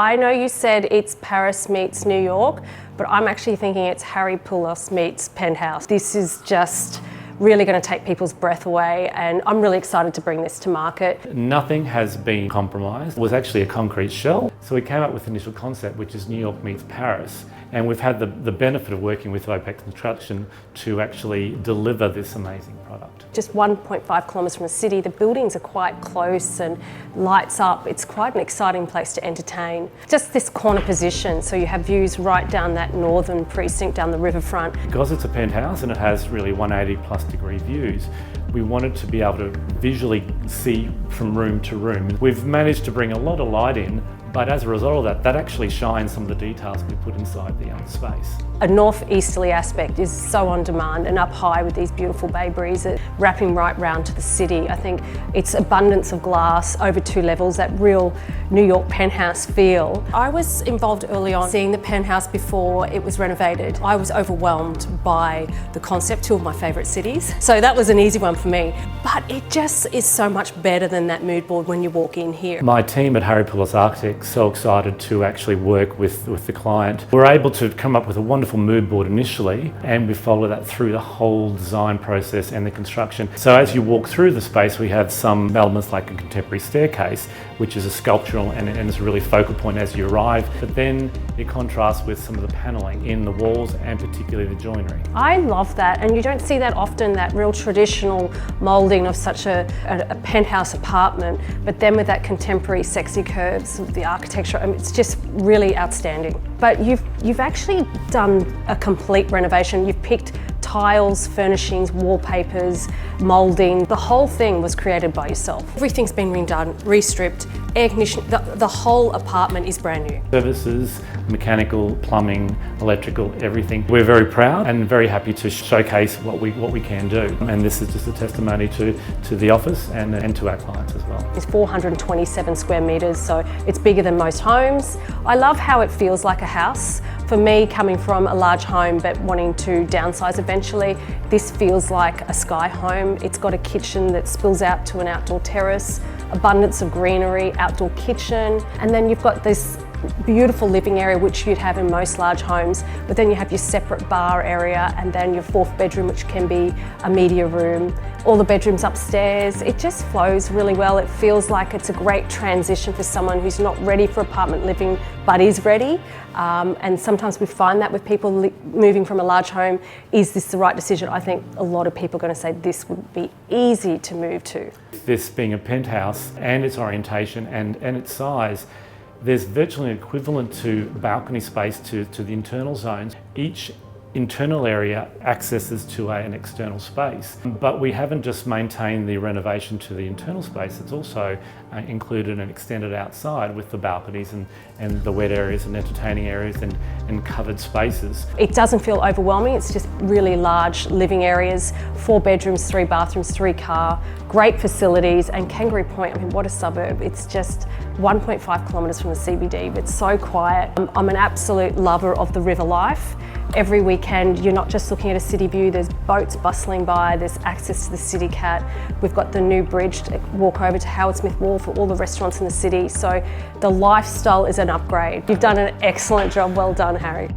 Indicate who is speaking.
Speaker 1: I know you said it's Paris meets New York, but I'm actually thinking it's Harry Poulos meets Penthouse. This is just really going to take people's breath away, and I'm really excited to bring this to market.
Speaker 2: Nothing has been compromised. It was actually a concrete shell. So we came up with the initial concept, which is New York meets Paris. And we've had the benefit of working with OPEC Construction to actually deliver this amazing product.
Speaker 1: Just 1.5 kilometres from the city, the buildings are quite close and lights up. It's quite an exciting place to entertain. Just this corner position, so you have views right down that northern precinct, down the riverfront.
Speaker 2: Because it's a penthouse and it has really 180 plus degree views, we wanted to be able to visually see from room to room. We've managed to bring a lot of light in, but as a result of that actually shines some of the details we put inside the space.
Speaker 1: A northeasterly aspect is so on demand and up high with these beautiful bay breezes wrapping right round to the city. I think it's abundance of glass over 2 levels, that real New York penthouse feel. I was involved early on seeing the penthouse before it was renovated. I was overwhelmed by the concept, 2 of my favourite cities. So that was an easy one for me. But it just is so much better than that mood board when you walk in here.
Speaker 2: My team at Harry Poulos Architects so excited to actually work with the client. We're able to come up with a wonderful mood board initially, and we follow that through the whole design process and the construction. So as you walk through the space, we have some elements like a contemporary staircase, which is a sculptural and it's a really focal point as you arrive. But then it contrasts with some of the panelling in the walls and particularly the joinery.
Speaker 1: I love that, and you don't see that often, that real traditional moulding of such a penthouse apartment, but then with that contemporary sexy curves of the architecture, I mean, it's just really outstanding. But you've actually done a complete renovation. You've picked tiles, furnishings, wallpapers, moulding. The whole thing was created by yourself. Everything's been redone, restripped, air conditioning, the whole apartment is brand new.
Speaker 2: Services, mechanical, plumbing, electrical, everything. We're very proud and very happy to showcase what we can do. And this is just a testimony to the office and to our clients as well.
Speaker 1: It's 427 square metres, so it's bigger than most homes. I love how it feels like a house. For me, coming from a large home but wanting to downsize eventually, this feels like a sky home. It's got a kitchen that spills out to an outdoor terrace, abundance of greenery, outdoor kitchen, and then you've got this beautiful living area which you'd have in most large homes, but then you have your separate bar area and then your 4th bedroom, which can be a media room, all the bedrooms upstairs. It just flows really well. It feels like it's a great transition for someone who's not ready for apartment living but is ready, and sometimes we find that with people moving from a large home, is this the right decision? I think a lot of people are going to say this would be easy to move to.
Speaker 2: This being a penthouse and its orientation and its size, there's virtually an equivalent to balcony space to the internal zones. Each internal area accesses to an external space. But we haven't just maintained the renovation to the internal space, it's also included and extended outside with the balconies and the wet areas and entertaining areas and covered spaces.
Speaker 1: It doesn't feel overwhelming, it's just really large living areas, 4 bedrooms, 3 bathrooms, 3 car, great facilities, and Kangaroo Point, I mean, what a suburb. It's just 1.5 kilometres from the CBD, but it's so quiet. I'm an absolute lover of the river life. Every weekend, you're not just looking at a city view, there's boats bustling by, there's access to the City Cat. We've got the new bridge to walk over to Howard Smith Wall for all the restaurants in the city. So the lifestyle is an upgrade. You've done an excellent job. Well done, Harry.